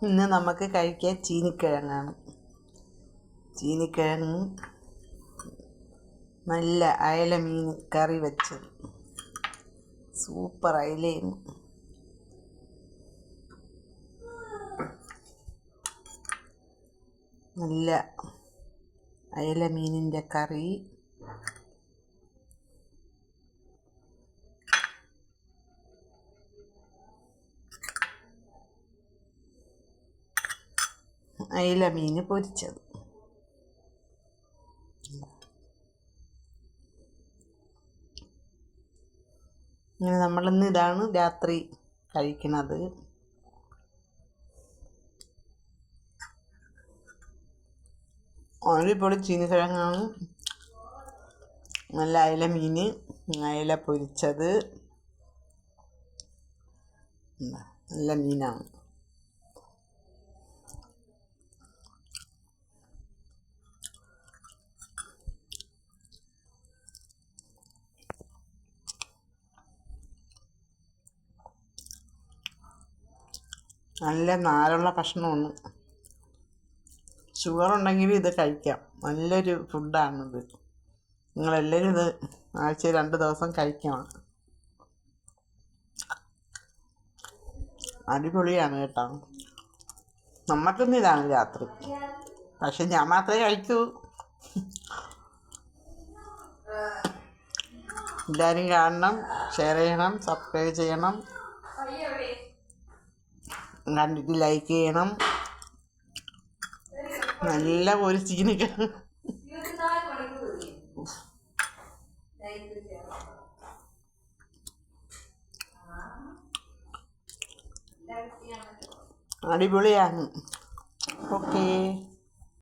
ഇന്ന് നമുക്ക് കഴിക്കാൻ ചീനിക്കിഴങ്ങാണ്. ചീനിക്കിഴങ്ങ് നല്ല അയല മീൻ കറി വെച്ചത്, സൂപ്പർ അയലയും നല്ല അയല മീനിൻ്റെ കറി, അയല മീൻ പൊരിച്ചത്. ഇങ്ങനെ നമ്മളിന്ന് ഇതാണ് രാത്രി കഴിക്കുന്നത്. അടിപൊളി ചീനിക്കിഴങ്ങാണ്, നല്ല അയല മീൻ, അയല പൊരിച്ചത്, നല്ല മീനാണ്. നല്ല നാരുള്ള ഭക്ഷണമാണ്. ഷുഗറുണ്ടെങ്കിൽ ഇത് കഴിക്കാം, നല്ലൊരു ഫുഡാണിത്. നിങ്ങളെല്ലാവരും ഇത് ആഴ്ചയിൽ 2 ദിവസം കഴിക്കണം. അടിപൊളിയാണ് കേട്ടോ. നമുക്കിന്ന് ഇതാണ് രാത്രി, പക്ഷെ ഞാൻ മാത്രമേ കഴിക്കൂ. എല്ലാവരും കാണണം, ഷെയർ ചെയ്യണം, സബ്സ്ക്രൈബ് ചെയ്യണം, കണ്ടിട്ട് ലൈക്ക് ചെയ്യണം. നല്ല ഒരു ചീനിക്കിഴങ്ങ് അടിപൊളിയാണ്. ഓക്കേ.